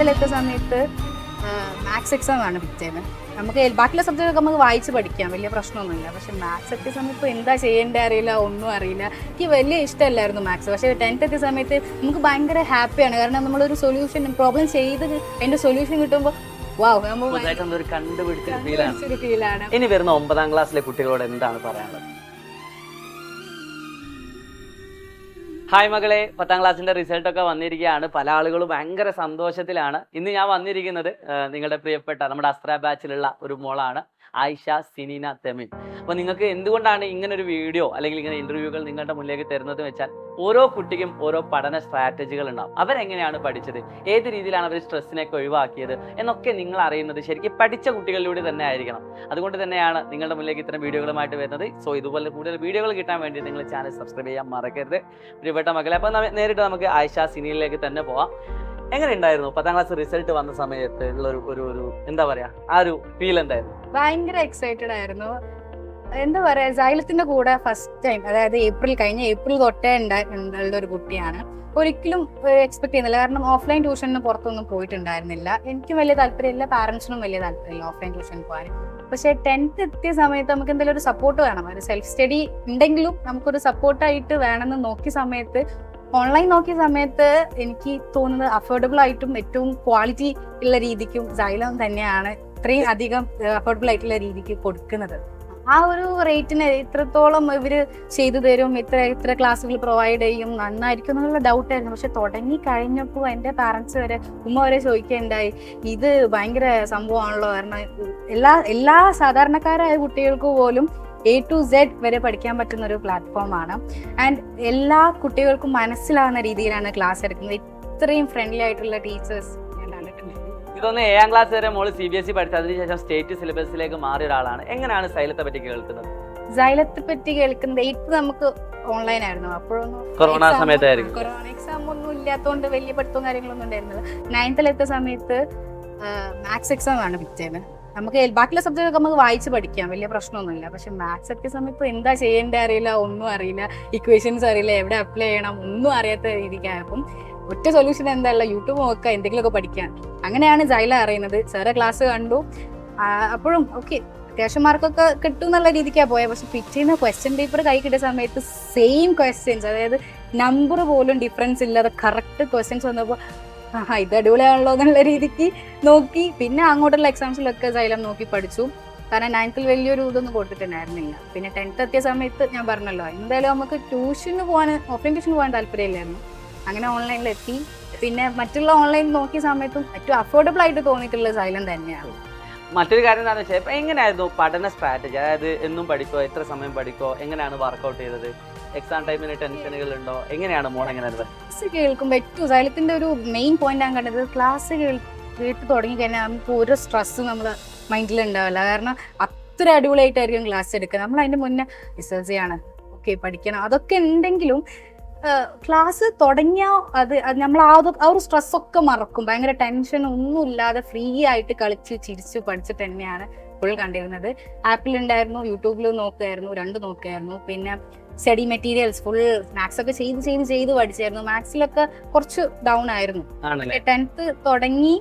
9th സമയത്ത് maths exam ആണ് പിറ്റേന്ന്. നമുക്ക് ബാക്കിയുള്ള സബ്ജക്റ്റൊക്കെ നമുക്ക് വായിച്ച് പഠിക്കാം, വലിയ പ്രശ്നമൊന്നുമില്ല. പക്ഷെ മാത്സ് എത്തിയ സമയത്ത് എന്താ ചെയ്യേണ്ടത് അറിയില്ല, ഒന്നും അറിയില്ല. എനിക്ക് വലിയ ഇഷ്ടമല്ലായിരുന്നു മാത്സ്. പക്ഷേ 10th എത്തിയ സമയത്ത് നമുക്ക് ഭയങ്കര ഹാപ്പിയാണ്. കാരണം നമ്മളൊരു സൊല്യൂഷൻ പ്രോബ്ലം ചെയ്ത് അതിൻ്റെ സൊല്യൂഷൻ കിട്ടുമ്പോൾ ഫീലാണ്. ഇനി വരുന്ന 9ാം ക്ലാസ്സിലെ കുട്ടികളോട് എന്താണ് പറയാനുള്ളത്? ഹായ് മകളെ, 10ാം ക്ലാസ്സിന്റെ റിസൾട്ട് ഒക്കെ വന്നിരിക്കുകയാണ്. പല ആളുകളും ഭയങ്കര സന്തോഷത്തിലാണ്. ഇന്ന് ഞാൻ വന്നിരിക്കുന്നത് നിങ്ങളുടെ പ്രിയപ്പെട്ട നമ്മുടെ അസ്ത്ര ബാച്ചിലുള്ള ഒരു മോളാണ്, ആയിഷ സിനീന തെമിൻ. അപ്പോൾ നിങ്ങൾക്ക് എന്തുകൊണ്ടാണ് ഇങ്ങനെ ഒരു വീഡിയോ അല്ലെങ്കിൽ ഇങ്ങനെ ഇന്റർവ്യൂകൾ നിങ്ങളുടെ മുന്നിലേക്ക് തരുന്നത് വെച്ചാൽ ഓരോ കുട്ടിക്കും ഓരോ പഠന സ്ട്രാറ്റജികൾ ഉണ്ടാവും. അവരെങ്ങനെയാണ് പഠിച്ചത്, ഏത് രീതിയിലാണ് അവർ സ്ട്രെസ്സിനൊക്കെ ഒഴിവാക്കിയത് എന്നൊക്കെ നിങ്ങൾ അറിയുന്നത് ശരിക്കും പഠിച്ച കുട്ടികളിലൂടെ തന്നെ ആയിരിക്കണം. അതുകൊണ്ട് തന്നെയാണ് നിങ്ങളുടെ മുന്നിലേക്ക് ഇത്തരം വീഡിയോകളുമായിട്ട് വരുന്നത്. സോ ഇതുപോലെ കൂടുതൽ വീഡിയോകൾ കിട്ടാൻ വേണ്ടി നിങ്ങൾ ചാനൽ സബ്സ്ക്രൈബ് ചെയ്യാൻ മറക്കരുത് പ്രിയപ്പെട്ട മക്കളെ. അപ്പോൾ നേരിട്ട് നമുക്ക് ആയിഷ സിനിയിലേക്ക് തന്നെ പോവാം. എങ്ങനെ ഉണ്ടായിരുന്നു 10ാം ക്ലാസ് റിസൾട്ട് വന്ന സമയത്ത് ഉള്ള ഒരു എന്താ പറയാ, ആ ഒരു ഫീൽ എന്തായിരുന്നു? ഭയങ്കര എക്സൈറ്റഡ് ആയിരുന്നു. എന്താ പറയാ, സൈലത്തിന്റെ കൂടെ ഫസ്റ്റ് ടൈം, അതായത് കഴിഞ്ഞ ഏപ്രിൽ തൊട്ടേ ഉണ്ടായിരുന്ന ഒരു കുട്ടിയാണ്. ഒരിക്കലും എക്സ്പെക്ട് ചെയ്യുന്നില്ല. കാരണം ഓഫ്ലൈൻ ട്യൂഷന് പുറത്തൊന്നും പോയിട്ടുണ്ടായിരുന്നില്ല. എനിക്കും വലിയ താല്പര്യമില്ല, പാരന്റ്സിനും വലിയ താല്പര്യമില്ല ഓഫ്ലൈൻ ട്യൂഷൻ പോകാൻ. പക്ഷെ 10th എത്തിയ സമയത്ത് നമുക്ക് എന്തെങ്കിലും ഒരു സപ്പോർട്ട് വേണം. ഒരു സെൽഫ് സ്റ്റഡി ഉണ്ടെങ്കിലും നമുക്കൊരു സപ്പോർട്ടായിട്ട് വേണമെന്ന് നോക്കിയ സമയത്ത്, ഓൺലൈൻ നോക്കിയ സമയത്ത് എനിക്ക് തോന്നുന്നത് അഫോർഡബിൾ ആയിട്ടും ഏറ്റവും ക്വാളിറ്റി ഉള്ള രീതിക്കും സൈലം തന്നെയാണ് ഇത്രയും അധികം അഫോർഡബിൾ ആയിട്ടുള്ള രീതിക്ക് കൊടുക്കുന്നത്. ആ ഒരു റേറ്റിന് ഇത്രത്തോളം ഇവര് ചെയ്തു തരും, ഇത്ര ക്ലാസ്സുകൾ പ്രൊവൈഡ് ചെയ്യും, നന്നായിരിക്കും എന്നുള്ള ഡൗട്ടായിരുന്നു. പക്ഷെ തുടങ്ങി കഴിഞ്ഞപ്പോൾ എൻ്റെ പാരന്റ്സ് വരെ, ഉമ്മ വരെ ചോദിക്കുകയുണ്ടായി, ഇത് ഭയങ്കര സംഭവമാണല്ലോ. കാരണം എല്ലാ സാധാരണക്കാരായ കുട്ടികൾക്ക് പോലും A to Z വരെ പഠിക്കാൻ പറ്റുന്ന ഒരു പ്ലാറ്റ്ഫോമാണ്. ആൻഡ് എല്ലാ കുട്ടികൾക്കും മനസ്സിലാവുന്ന രീതിയിലാണ് ക്ലാസ് എടുക്കുന്നത്. ഇത്രയും ഫ്രണ്ട്ലി ആയിട്ടുള്ള ടീച്ചേഴ്സ് ഞാൻ കണ്ടിട്ടുണ്ട്. ഇതൊന്ന് 7ാം ക്ലാസ് വരെ മോള് CBSE പഠിച്ച, അതിനുശേഷം സ്റ്റേറ്റ് സിലബസിലേക്ക് മാറിയ ഒരാളാണ്. എങ്ങനെയാണ് സൈലത്തെ പറ്റി കേൾക്കുന്നത്? സൈലത്തെ പറ്റി കേൾക്കുന്നത് 8th നമുക്ക് ഓൺലൈൻ ആയിരുന്നു. അപ്പോഴൊന്നും കൊറോണ സമയത്തായിരിക്കും. കൊറോണ എക്സാം ഒന്നും ഇല്ലാത്തതുകൊണ്ട് വലിയ പഠിത്തവും കാര്യങ്ങളൊന്നും ഉണ്ടായിരുന്നില്ല. 9th എത്തിയ സമയത്ത് മാത്സ് എക്സാം ആണ് പിറ്റേന്ന്. നമുക്ക് ബാക്കിയുള്ള സബ്ജക്റ്റൊക്കെ നമുക്ക് വായിച്ച് പഠിക്കാം, വലിയ പ്രശ്നമൊന്നുമില്ല. പക്ഷെ മാത്സ് എത്തിയ സമയത്ത് എന്താ ചെയ്യേണ്ടത് അറിയില്ല, ഒന്നും അറിയില്ല, ഇക്വേഷൻസ് അറിയില്ല, എവിടെ അപ്ലൈ ചെയ്യണം, ഒന്നും അറിയാത്ത രീതിക്കായപ്പം ഒറ്റ സൊല്യൂഷൻ എന്താ, യൂട്യൂബ് നോക്കുക, എന്തെങ്കിലുമൊക്കെ പഠിക്കാൻ. അങ്ങനെയാണ് സൈല അറിയുന്നത്. സാറെ ക്ലാസ് കണ്ടു. അപ്പോഴും ഓക്കെ, അത്യാവശ്യം മാർക്കൊക്കെ കിട്ടും എന്നുള്ള രീതിക്കാണ് പോയത്. പക്ഷെ പിറ്റേന്ന് ക്വസ്റ്റ്യൻ പേപ്പർ കൈ കിട്ടിയ സമയത്ത് സെയിം ക്വസ്റ്റ്യൻസ്, അതായത് നമ്പർ പോലും ഡിഫറൻസ് ഇല്ലാതെ കറക്റ്റ് ക്വസ്റ്റ്യൻസ് വന്നപ്പോൾ ഇത് അടിപൊളിയാണല്ലോ എന്നുള്ള രീതിക്ക് നോക്കി. പിന്നെ അങ്ങോട്ടുള്ള എക്സാംസിലൊക്കെ സൈലം നോക്കി പഠിച്ചു. കാരണം 9th വലിയൊരു ഇതൊന്നും കൊടുത്തിട്ടുണ്ടായിരുന്നില്ല. പിന്നെ 10th എത്തിയ സമയത്ത് ഞാൻ പറഞ്ഞല്ലോ, എന്തായാലും നമുക്ക് ട്യൂഷന് പോകാൻ, ഓഫ്ലൈൻ ട്യൂഷന് പോകാൻ താല്പര്യമില്ലായിരുന്നു. അങ്ങനെ ഓൺലൈനിലെത്തി. പിന്നെ മറ്റുള്ള ഓൺലൈൻ നോക്കിയ സമയത്തും ഏറ്റവും അഫോർഡബിൾ ആയിട്ട് തോന്നിയിട്ടുള്ള സൈലം തന്നെയാണ്. മറ്റൊരു കാര്യം എന്താണെന്ന് വെച്ചാൽ, ഇപ്പം എങ്ങനെയായിരുന്നു പഠന സ്ട്രാറ്റജി? അതായത് എന്നും പഠിക്കോ, എത്ര സമയം പഠിക്കോ, എങ്ങനെയാണ് വർക്കൗട്ട് ചെയ്തത്? എക്സാം ടൈമിന് ടെൻഷനുകൾ ഉണ്ടോ? എങ്ങനെയാണ് മോൾ എങ്ങനെയായിരുന്നു? ക്ലാസ് കേൾക്കുമ്പോൾ ഏറ്റവും സൈലത്തിന്റെ ഒരു മെയിൻ പോയിന്റ് ഞാൻ കണ്ടത്, ക്ലാസ് കേട്ട് തുടങ്ങി കഴിഞ്ഞാൽ നമുക്ക് ഒരു സ്ട്രെസ് നമ്മുടെ മൈൻഡിൽ ഉണ്ടാവില്ല. കാരണം അത്ര അടിപൊളിയായിട്ടായിരിക്കും ക്ലാസ് എടുക്കുക. നമ്മൾ അതിന്റെ മുന്നേ റിസർച്ച് ചെയ്യാണ്, ഓക്കെ പഠിക്കണം, അതൊക്കെ ഉണ്ടെങ്കിലും ക്ലാസ് തുടങ്ങിയാൽ അത് നമ്മൾ ആ ഒരു സ്ട്രെസ്സൊക്കെ മറക്കും. ഭയങ്കര ടെൻഷൻ ഒന്നും ഇല്ലാതെ ഫ്രീ ആയിട്ട് കളിച്ച് ചിരിച്ച് പഠിച്ചിട്ട് തന്നെയാണ് ഫുൾ കണ്ടിരുന്നത്. ആപ്പിൽ ഉണ്ടായിരുന്നു, യൂട്യൂബിൽ നോക്കുമായിരുന്നു, രണ്ടും നോക്കുമായിരുന്നു. പിന്നെ സ്റ്റഡി മെറ്റീരിയൽസ് ഫുൾ മാത്സ് ഒക്കെ ചെയ്ത് പഠിച്ചായിരുന്നു. മാത്സിലൊക്കെ കുറച്ച് ഡൗൺ ആയിരുന്നു. 10th തുടങ്ങി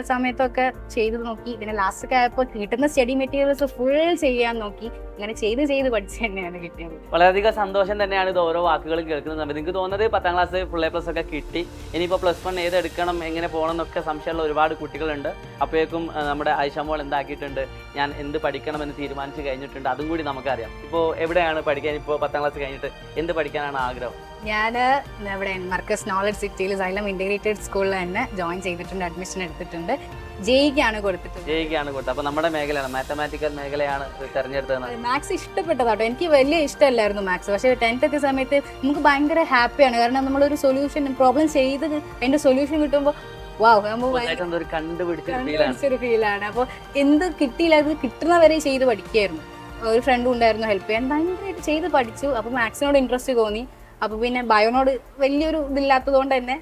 സമയത്തൊക്കെ ചെയ്ത് നോക്കി. പിന്നെ ലാസ്റ്റ് ഒക്കെ ആയപ്പോൾ കിട്ടുന്ന സ്റ്റഡി മെറ്റീരിയൽസ് ഫുൾ ചെയ്യാൻ നോക്കി. അങ്ങനെ ചെയ്ത് പഠിച്ച് തന്നെയാണ് കിട്ടിയത്. വളരെയധികം സന്തോഷം തന്നെയാണ് ഇത് ഓരോ വാക്കുകൾ കേൾക്കുന്ന സമയത്ത്. എനിക്ക് തോന്നുന്നത് 10ാം ക്ലാസ് ഫുൾ A+ ഒക്കെ കിട്ടി. ഇനിയിപ്പോൾ +1 ഏതെടുക്കണം, എങ്ങനെ പോകണം എന്നൊക്കെ സംശയമുള്ള ഒരുപാട് കുട്ടികളുണ്ട്. അപ്പോഴേക്കും നമ്മുടെ ആയിഷ മോൾ എന്താക്കിയിട്ടുണ്ട്, ഞാൻ എന്ത് പഠിക്കണമെന്ന് തീരുമാനിച്ച് കഴിഞ്ഞിട്ടുണ്ട്. അതും കൂടി നമുക്കറിയാം. ഇപ്പോൾ എവിടെയാണ് പഠിക്കാൻ? ഇപ്പോൾ 10ാം ക്ലാസ് കഴിഞ്ഞിട്ട് എന്ത് പഠിക്കാനാണ് ആഗ്രഹം? ഞാൻ ഇവിടെ മർക്കസ് നോളജ് സിറ്റിയിൽ സൈലം ഇന്റഗ്രേറ്റഡ് സ്കൂളിൽ തന്നെ ജോയിൻ ചെയ്തിട്ടുണ്ട്, അഡ്മിഷൻ എടുത്തിട്ടുണ്ട്. ജെയ്ക്കാണ് കൊടുത്തിട്ടുള്ളത്. അപ്പൊ നമ്മുടെ മേഖലയാണ്, മാത്തമാറ്റിക്കൽ മേഖലയാണ് തെരഞ്ഞെടുത്തത്. മാത്സ് ഇഷ്ടപ്പെട്ടതാട്ടോ. എനിക്ക് വലിയ ഇഷ്ടമല്ലായിരുന്നു മാത്സ്. പക്ഷെ 10th എത്തിയ സമയത്ത് നമുക്ക് ഭയങ്കര ഹാപ്പിയാണ്. കാരണം നമ്മളൊരു സൊല്യൂഷൻ പ്രോബ്ലം ചെയ്ത് അതിന്റെ സൊല്യൂഷൻ കിട്ടുമ്പോൾ കണ്ടുപിടിച്ചൊരു ഫീലാണ്. അപ്പോൾ എന്ത് കിട്ടിയില്ല, അത് കിട്ടുന്നവരെ ചെയ്ത് പഠിക്കായിരുന്നു. ഒരു ഫ്രണ്ടും ഉണ്ടായിരുന്നു ഹെൽപ്പ് ചെയ്യാൻ. ഭയങ്കരമായിട്ട് ചെയ്ത് പഠിച്ചു. അപ്പൊ മാത്സിനോട് ഇൻട്രസ്റ്റ് തോന്നി. അപ്പൊ പിന്നെ ബയോനോട് വലിയൊരു ഇതില്ലാത്തത് കൊണ്ട് തന്നെ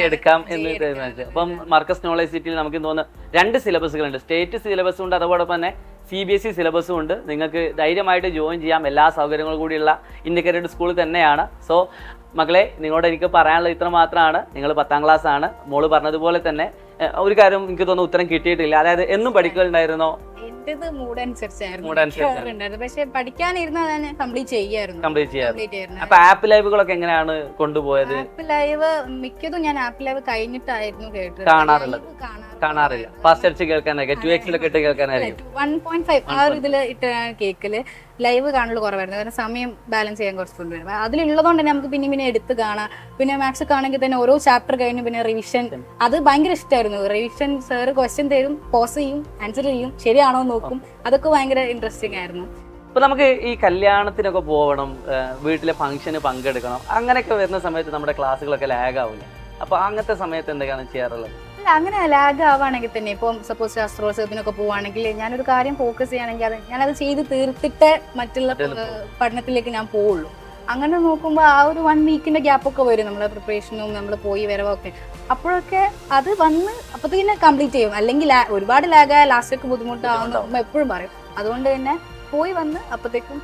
എടുക്കാം എന്ന് തീരുമാനിച്ചു. അപ്പം മർക്കസ് നോളജ് സിറ്റിയിൽ നമുക്ക് തോന്നുന്നു 2 സിലബസുകളുണ്ട്. സ്റ്റേറ്റ് സിലബസും ഉണ്ട്, അതോടൊപ്പം തന്നെ CBSE സിലബസും ഉണ്ട്. നിങ്ങൾക്ക് ധൈര്യമായിട്ട് ജോയിൻ ചെയ്യാം. എല്ലാ സൗകര്യങ്ങളും കൂടിയുള്ള ഇന്റഗ്രേറ്റഡ് സ്കൂൾ തന്നെയാണ്. സോ മക്കളെ, നിങ്ങളോട് എനിക്ക് പറയാനുള്ളത് ഇത്ര മാത്രമാണ്. നിങ്ങൾ 10ാം ക്ലാസ് ആണ്. മോള് പറഞ്ഞതുപോലെ തന്നെ ഒരു കാര്യം എനിക്ക് തോന്നുന്നു ഉത്തരം കിട്ടിയിട്ടില്ല. അതായത് എന്നും പഠിക്കലുണ്ടായിരുന്നോ? എന്റേത് മൂഡ് അനുസരിച്ചായിരുന്നു. Mood അനുസരിച്ചായിരുന്നു. പക്ഷെ പഠിക്കാനിരുന്നാൽ ഞാൻ കംപ്ലീറ്റ് ചെയ്യായിരുന്നു. കംപ്ലീറ്റ് ചെയ്യാറ്. അപ്പൊ ആപ്പ് ലൈവുകളൊക്കെ എങ്ങനെയാണ് കൊണ്ടുപോയത്? ആപ്പ് ലൈവ് മിക്കതും ഞാൻ ആപ്പ് ലൈവ് കഴിഞ്ഞിട്ടായിരുന്നു കേട്ടത്. കാണാറുള്ളത്? കാണാറില്ല. ഫാസ്റ്റ് അടിച്ച് കേൾക്കാനൊക്കെ 2x ഇട്ട് കേൾക്കാനായിരിക്കും. 1.5 ആ ഒരു ഇതിൽ ഇട്ട് കേൾക്കല്. ലൈവ് കാണൽ കുറവായിരുന്നു, കാരണം സമയം ബാലൻസ് ചെയ്യാൻ കുറച്ച് ബുദ്ധിമുട്ട്. അതിലുള്ളതുകൊണ്ട് തന്നെ നമുക്ക് പിന്നെ എടുത്ത് കാണാം. പിന്നെ മാത്സ് ഒക്കെ ആണെങ്കിൽ തന്നെ ഓരോ ചാപ്റ്റർ കഴിഞ്ഞ് പിന്നെ റിവിഷൻ, അത് ഭയങ്കര ഇഷ്ടമായിരുന്നു. റിവിഷൻ സാറ് ക്വസ്റ്റ്യൻ തരും, പോസ് ചെയ്യും, ആൻസർ ചെയ്യും, ശരിയാണോ നോക്കും. അതൊക്കെ ഭയങ്കര ഇൻട്രസ്റ്റിംഗ് ആയിരുന്നു. ഇപ്പൊ നമുക്ക് ഈ കല്യാണത്തിനൊക്കെ പോകണം, വീട്ടിലെ ഫംഗ്ഷന് പങ്കെടുക്കണം, അങ്ങനെയൊക്കെ വരുന്ന സമയത്ത് നമ്മുടെ ക്ലാസ്സുകളൊക്കെ ലാഗ് ആവില്ല. അപ്പൊ അങ്ങനത്തെ സമയത്ത് എന്തൊക്കെയാണ് ചെയ്യാറുള്ളത്? അല്ല, അങ്ങനെ ലാഗ് ആവുകയാണെങ്കിൽ തന്നെ ഇപ്പം സപ്പോസ് ശാസ്ത്രോത്സവത്തിനൊക്കെ പോവുകയാണെങ്കിൽ ഞാനൊരു കാര്യം ഫോക്കസ് ചെയ്യുകയാണെങ്കിൽ അത് ഞാനത് ചെയ്ത് തീർത്തിട്ട് മറ്റുള്ള പഠനത്തിലേക്ക് ഞാൻ പോവുള്ളൂ. അങ്ങനെ നോക്കുമ്പോൾ ആ ഒരു 1 വീക്കിന്റെ ഗ്യാപ്പൊക്കെ വരും, നമ്മളെ പ്രിപ്പറേഷനും നമ്മൾ പോയി വരവൊക്കെ. അപ്പോഴൊക്കെ അത് വന്ന് അപ്പത്തേക്കിനെ കംപ്ലീറ്റ് ചെയ്യും. അല്ലെങ്കിൽ ഒരുപാട് ലാഗായ ലാസ്റ്റൊക്കെ ബുദ്ധിമുട്ടാവുന്ന അമ്മ എപ്പോഴും പറയും. അതുകൊണ്ട് തന്നെ പോയി വന്ന് അപ്പത്തേക്കും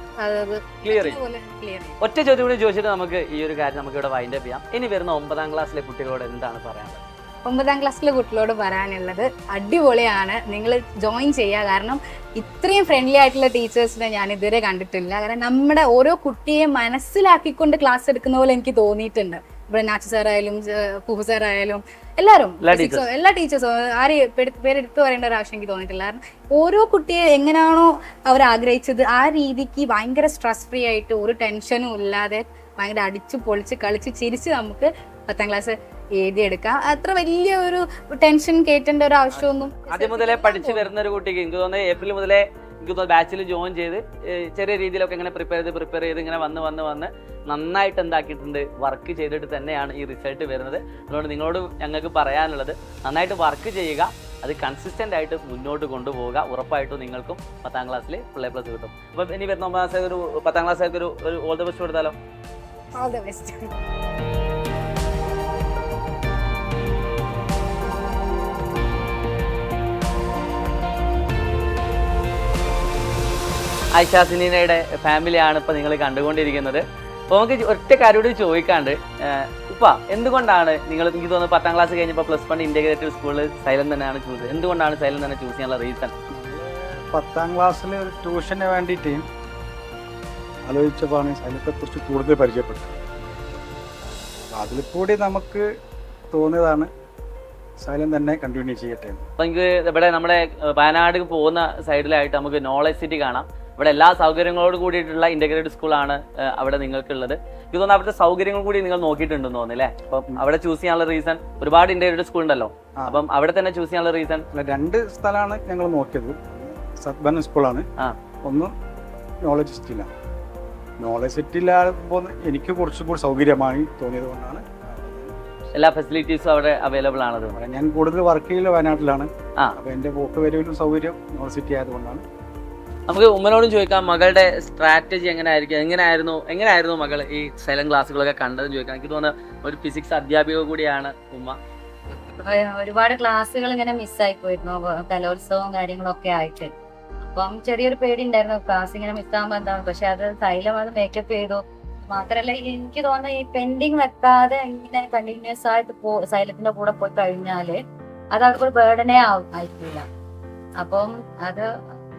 ക്ലിയർ ചെയ്യും. ഒറ്റ ചോദ്യം കൂടി ചോദിച്ചിട്ട് നമുക്ക് ഈ ഒരു കാര്യം നമുക്ക് ഇവിടെ വൈൻഡ് അപ്പ് ചെയ്യാം. ഇനി വരുന്ന 9ാം ക്ലാസ്സിലെ കുട്ടികളോട് എന്താണ് പറയാനുള്ളത്? 9ാം ക്ലാസ്സിലെ കുട്ടികളോട് പറയാനുള്ളത് അടിപൊളിയാണ്, നിങ്ങൾ ജോയിൻ ചെയ്യുക. കാരണം ഇത്രയും ഫ്രണ്ട്ലി ആയിട്ടുള്ള ടീച്ചേഴ്സിനെ ഞാൻ ഇതുവരെ കണ്ടിട്ടില്ല. കാരണം നമ്മുടെ ഓരോ കുട്ടിയെ മനസ്സിലാക്കിക്കൊണ്ട് ക്ലാസ് എടുക്കുന്ന പോലെ എനിക്ക് തോന്നിയിട്ടുണ്ട്. ഇവിടെ നാച്ചു സാറായാലും കുഹു സാറായാലും എല്ലാവരും, എല്ലാ ടീച്ചേഴ്സും ആരെയും പേരെടുത്ത് പറയേണ്ട ഒരു ആവശ്യം എനിക്ക് തോന്നിയിട്ടില്ല. കാരണം ഓരോ കുട്ടിയെ എങ്ങനെയാണോ അവർ ആഗ്രഹിച്ചത് ആ രീതിക്ക് ഭയങ്കര സ്ട്രെസ് ഫ്രീ ആയിട്ട് ഒരു ടെൻഷനും ഇല്ലാതെ ഭയങ്കര അടിച്ചു പൊളിച്ച് കളിച്ച് ചിരിച്ച് നമുക്ക് 10ാം ക്ലാസ് എഴുതിയെടുക്കാം. അത്ര വലിയ ഒരു ടെൻഷൻ കേട്ടേണ്ട ഒരു ആവശ്യമൊന്നും ആദ്യം മുതലേ പഠിച്ചു വരുന്ന ഒരു കുട്ടിക്ക് എനിക്ക് തോന്നുന്നത് ഏപ്രിൽ മുതലേ എനിക്ക് തോന്നുന്നു ബാച്ചിൽ ജോയിൻ ചെയ്ത് ചെറിയ രീതിയിലൊക്കെ ഇങ്ങനെ പ്രിപ്പയർ ചെയ്ത് ഇങ്ങനെ വന്ന് നന്നായിട്ട് എന്താക്കിയിട്ടുണ്ട്, വർക്ക് ചെയ്തിട്ട് തന്നെയാണ് ഈ റിസൾട്ട് വരുന്നത്. അതുകൊണ്ട് നിങ്ങളോട് ഞങ്ങൾക്ക് പറയാനുള്ളത് നന്നായിട്ട് വർക്ക് ചെയ്യുക, അത് കൺസിസ്റ്റന്റ് ആയിട്ട് മുന്നോട്ട് കൊണ്ടുപോവുക. ഉറപ്പായിട്ടും നിങ്ങൾക്കും 10ാം ക്ലാസ്സിൽ ഫുൾ A+ കിട്ടും. അപ്പൊ ഇനി വരുന്ന 9ാം ക്ലാസ് ഒരു 10ാം ക്ലാസ് ഒരു ഓൾ ദ ബെസ്റ്റ് കൊടുത്താലോ? All the best. ആയിഷ സിനീനയുടെ ഫാമിലിയാണ് ഇപ്പൊ നിങ്ങൾ കണ്ടുകൊണ്ടിരിക്കുന്നത്. അപ്പോൾ നമുക്ക് ഒറ്റ കാര്യം കൂടി ചോദിക്കാണ്ട്, ഉപ്പ എന്തുകൊണ്ടാണ് നിങ്ങൾ, എനിക്ക് തോന്നുന്നു 10ാം ക്ലാസ് കഴിഞ്ഞപ്പോൾ +1 ഇന്റഗ്രേറ്റഡ് സ്കൂളിൽ സൈലന്റ് തന്നെയാണ് ചൂസ് ചെയ്തത്? എന്തുകൊണ്ടാണ് സൈലന്റ് തന്നെ ചൂസ് ചെയ്യാനുള്ള റീസൺ? 10ാം ക്ലാസ്സിൽ ഒരു ട്യൂഷന് വേണ്ടിയിട്ട് ആലോചിച്ചപ്പോഴാണ് സൈലത്തെ കുറിച്ച് കൂടുതൽ പരിചയപ്പെട്ടത്. അതിൽ കൂടി നമുക്ക് തോന്നിയതാണ് സൈലം തന്നെ കണ്ടിന്യൂ ചെയ്യട്ടെ. അപ്പൊ എനിക്ക് ഇവിടെ നമ്മുടെ വയനാട് പോകുന്ന സൈഡിലായിട്ട് നമുക്ക് നോളജ് സിറ്റി കാണാം. ഇവിടെ എല്ലാ സൗകര്യങ്ങളോട് കൂടിയിട്ടുള്ള ഇന്റഗ്രേറ്റഡ് സ്കൂളാണ് അവിടെ നിങ്ങൾക്കുള്ളത്. എനിക്ക് തോന്നുന്നു അവിടുത്തെ സൗകര്യങ്ങൾ കൂടി നിങ്ങൾ നോക്കിയിട്ടുണ്ടെന്ന് തോന്നുന്നില്ലേ? അപ്പം അവിടെ ചൂസ് ചെയ്യാനുള്ള റീസൺ, ഒരുപാട് ഇന്റഗ്രേറ്റഡ് സ്കൂൾ ഉണ്ടല്ലോ, അപ്പം അവിടെ തന്നെ ചൂസ് ചെയ്യാനുള്ള റീസൺ? 2 സ്ഥലമാണ് ഞങ്ങൾ നോക്കിയത്. സത്ബൻ സ്കൂളാണ്, ഒന്ന് നോളജ് സിറ്റിയിലാണ്. നോളജ് സിറ്റിയിലാകുമ്പോൾ എനിക്ക് കുറച്ചുകൂടി സൗകര്യമായി തോന്നിയത് കൊണ്ടാണ്. എല്ലാ ഫെസിലിറ്റീസും അവിടെ അവൈലബിൾ ആണത്. ഞാൻ കൂടുതൽ വർക്ക് ചെയ്യുന്നത് വയനാട്ടിലാണ്. അപ്പോൾ എൻ്റെ പോക്ക് വരവിലും സൗകര്യം നോളജ് സിറ്റി ആയതുകൊണ്ടാണ്. നമുക്ക് ഉമ്മനോടും ചോദിക്കാം, മകളുടെ സ്ട്രാറ്റജി എങ്ങനെയായിരുന്നു മകൾ ഈ സൈലം ക്ലാസ്സുകളൊക്കെ കണ്ടതെന്ന് ചോദിക്കാം. എനിക്ക് തോന്നുന്നത് ഒരു ഫിസിക്സ് അധ്യാപിക കൂടിയാണ് ഉമ്മ. ഒരുപാട് ക്ലാസ്സുകൾ ഇങ്ങനെ മിസ്സായി പോയിരുന്നു, കലോത്സവവും കാര്യങ്ങളൊക്കെ ആയിട്ട്. അപ്പം ചെറിയൊരു പേടി ഉണ്ടായിരുന്നു ക്ലാസ് ഇങ്ങനെ മിസ്സാകുമ്പോൾ എന്താണ്. പക്ഷെ അത് സൈലം അത് മേക്കപ്പ് ചെയ്തു. മാത്രല്ല എനിക്ക് തോന്നുന്നത് ഈ പെൻഡിങ് വെക്കാതെ ഇങ്ങനെ കണ്ടിന്യൂസ് ആയിട്ട് സൈലത്തിന്റെ കൂടെ പോയി കഴിഞ്ഞാല് അത് അവർക്കൊരു ബേർഡനെ ആയിട്ടില്ല. അപ്പം അത്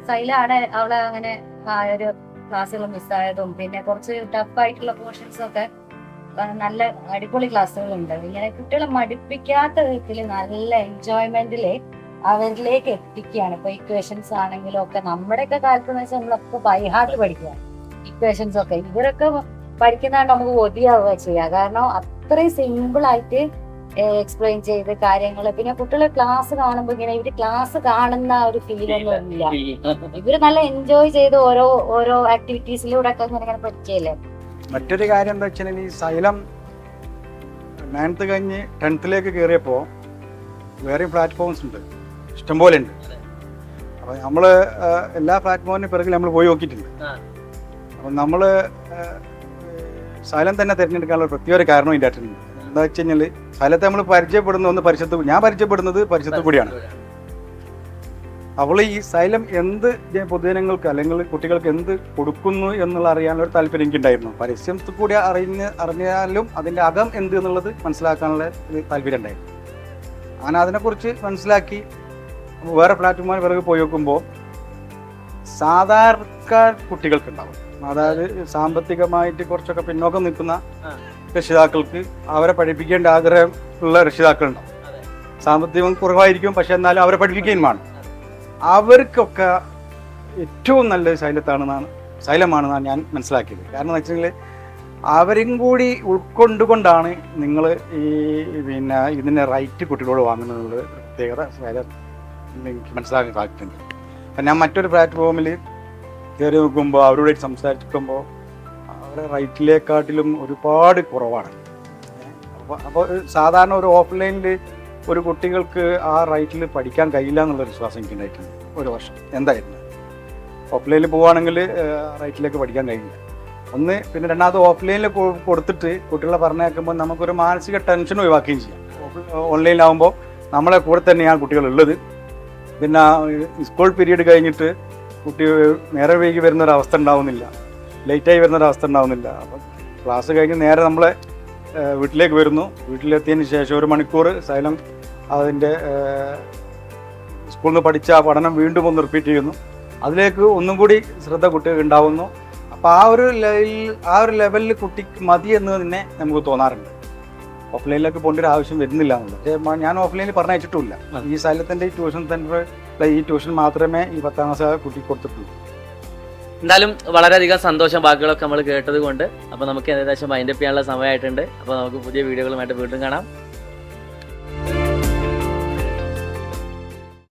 സൈലാണ് അവളെ അങ്ങനെ ആ ഒരു ക്ലാസ്സുകൾ മിസ്സായതും പിന്നെ കുറച്ച് ടഫായിട്ടുള്ള പോർഷൻസും ഒക്കെ നല്ല അടിപൊളി ക്ലാസ്സുകളുണ്ട്. ഇങ്ങനെ കുട്ടികളെ മടുപ്പിക്കാത്ത വിധത്തില് നല്ല എൻജോയ്മെന്റില് അവരിലേക്ക് എത്തിക്കുകയാണ്. ഇപ്പൊ ഇക്വേഷൻസ് ആണെങ്കിലും ഒക്കെ നമ്മുടെയൊക്കെ കാലത്ത് എന്ന് വെച്ചാൽ നമ്മളൊക്കെ ബൈഹാർട്ട് പഠിക്കുക ഇക്വേഷൻസ് ഒക്കെ. ഇവരൊക്കെ പഠിക്കുന്നതാണ് നമുക്ക് ഒതിയാവുക ചെയ്യുക. കാരണം അത്രയും സിമ്പിൾ ആയിട്ട് എക്സ്പ്ലെയിൻ ചെയ്ത് കാര്യങ്ങൾ. പിന്നെ കുട്ടികളെ ക്ലാസ് കാണുമ്പോൾ ഇങ്ങനെ ഇവര് ക്ലാസ് കാണുന്ന ഒരു ഫീലൊന്നും ഇല്ല. ഇവര് നല്ല എൻജോയ് ചെയ്ത് ഓരോ ആക്ടിവിറ്റീസിലൂടെ ഒക്കെ ഇങ്ങനെ പഠിക്കല്ലേ. മറ്റൊരു കാര്യം എന്താ വെച്ചാൽ ഈ സൈലം 9th കഴിഞ്ഞ് 10th കയറിയപ്പോൾ വേറെ പ്ലാറ്റ്ഫോംസ് ഉണ്ട്, ഇഷ്ടംപോലെ ഉണ്ട്. അപ്പോൾ നമ്മൾ എല്ലാ പ്ലാറ്റ്ഫോമിന് പിറകിൽ നമ്മൾ പോയി നോക്കിയിട്ടുണ്ട്. അപ്പം നമ്മൾ സൈലം തന്നെ തിരഞ്ഞെടുക്കാനുള്ള പ്രത്യേക ഒരു കാരണം ഇതിൻ്റെ അറ്റുണ്ട്. എന്താ വെച്ച് കഴിഞ്ഞാൽ സൈലത്തെ നമ്മൾ ഞാൻ പരിചയപ്പെടുന്നത് പരിശുദ്ധ കൂടിയാണ്. അവൾ ഈ സൈലം എന്ത് പൊതുജനങ്ങൾക്ക് അല്ലെങ്കിൽ കുട്ടികൾക്ക് എന്ത് കൊടുക്കുന്നു എന്നുള്ള അറിയാനുള്ള ഒരു താല്പര്യം എനിക്കുണ്ടായിരുന്നു. പരസ്യത്തിൽ കൂടി അറിഞ്ഞാലും അതിൻ്റെ അകം എന്ത് എന്നുള്ളത് മനസ്സിലാക്കാനുള്ള ഒരു താല്പര്യം ഉണ്ടായിരുന്നു. അങ്ങനെ അതിനെക്കുറിച്ച് മനസ്സിലാക്കി വേറെ പ്ലാറ്റ്ഫോമിൽ പിറകെ പോയി നോക്കുമ്പോൾ സാധാരണക്കാർ കുട്ടികൾക്കുണ്ടാവും, അതായത് സാമ്പത്തികമായിട്ട് കുറച്ചൊക്കെ പിന്നോക്കം നിൽക്കുന്ന രക്ഷിതാക്കൾക്ക് അവരെ പഠിപ്പിക്കേണ്ട ആഗ്രഹം ഉള്ള രക്ഷിതാക്കളുണ്ടാവും. സാമ്പത്തികം കുറവായിരിക്കും, പക്ഷെ എന്നാലും അവരെ പഠിപ്പിക്കുകയും വേണം. അവർക്കൊക്കെ ഏറ്റവും നല്ലത് സൈലമാണെന്നാണ് ഞാൻ മനസ്സിലാക്കിയത്. കാരണം എന്ന് വെച്ചിട്ടുണ്ടെങ്കിൽ അവരും കൂടി ഉൾക്കൊണ്ടുകൊണ്ടാണ് നിങ്ങൾ ഈ ഇതിൻ്റെ റൈറ്റ് കുട്ടികളോട് വാങ്ങുന്നത് പ്രത്യേകത എനിക്ക് മനസ്സിലാക്കാൻ സാധിച്ചിട്ടുണ്ട്. അപ്പം ഞാൻ മറ്റൊരു പ്ലാറ്റ്ഫോമിൽ കയറി നോക്കുമ്പോൾ അവരോട് സംസാരിക്കുമ്പോൾ അവരുടെ റൈറ്റിലേക്കാട്ടിലും ഒരുപാട് കുറവാണ്. അപ്പോൾ സാധാരണ ഒരു ഓഫ്ലൈനിൽ ഒരു കുട്ടികൾക്ക് ആ റൈറ്റിൽ പഠിക്കാൻ കഴിയില്ല എന്നുള്ളൊരു വിശ്വാസം എനിക്ക് ഉണ്ടായിട്ടുണ്ട് ഒരു വർഷം. എന്തായിരുന്നു ഓഫ്ലൈനിൽ പോവുകയാണെങ്കിൽ റൈറ്റിലേക്ക് പഠിക്കാൻ കഴിയില്ല ഒന്ന്. പിന്നെ രണ്ടാമത് ഓഫ്ലൈനിൽ കൊടുത്തിട്ട് കുട്ടികളെ പറഞ്ഞേക്കുമ്പോൾ നമുക്കൊരു മാനസിക ടെൻഷൻ ഒഴിവാക്കുകയും ചെയ്യാം. ഓൺലൈനിലാവുമ്പോൾ നമ്മളെ കൂടെ തന്നെയാണ് കുട്ടികളുള്ളത്. പിന്നെ സ്കൂൾ പീരീഡ് കഴിഞ്ഞിട്ട് കുട്ടി നേരെ വൈകി വരുന്നൊരവസ്ഥ ഉണ്ടാവുന്നില്ല, ലേറ്റായി വരുന്നൊരവസ്ഥ ഉണ്ടാവുന്നില്ല. അപ്പം ക്ലാസ് കഴിഞ്ഞ് നേരെ നമ്മളെ വീട്ടിലേക്ക് വരുന്നു. വീട്ടിലെത്തിയതിന് ശേഷം 1 മണിക്കൂർ സൈലം അതിൻ്റെ സ്കൂളിൽ നിന്ന് പഠിച്ച പഠനം വീണ്ടും ഒന്ന് റിപ്പീറ്റ് ചെയ്യുന്നു. അതിലേക്ക് ഒന്നും കൂടി ശ്രദ്ധ കുട്ടികൾക്ക് ഉണ്ടാവുന്നു. അപ്പോൾ ആ ഒരു ലെവലിൽ കുട്ടിക്ക് മതി എന്ന് തന്നെ നമുക്ക് തോന്നാറുണ്ട്. ഓഫ്ലൈനിലേക്ക് പോകേണ്ട ഒരു ആവശ്യം വരുന്നില്ല എന്നുള്ളത്. പക്ഷേ ഞാൻ ഓഫ്ലൈനിൽ പറഞ്ഞയച്ചിട്ടുമില്ല. ഈ സൈലത്തിൻ്റെ ഈ ട്യൂഷൻ സെൻറ്റർ ഈ ട്യൂഷൻ മാത്രമേ ഈ 10ാം ക്ലാസ് കുട്ടിക്ക് കൊടുത്തിട്ടുള്ളൂ. എന്തായാലും വളരെയധികം സന്തോഷം വാക്കുകളൊക്കെ നമ്മൾ കേട്ടത് കൊണ്ട്. അപ്പോൾ നമുക്ക് ഏകദേശം വൈൻഡപ്പ് ചെയ്യാനുള്ള സമയമായിട്ടുണ്ട്. അപ്പോൾ നമുക്ക് പുതിയ വീഡിയോകളുമായിട്ട് വീണ്ടും കാണാം.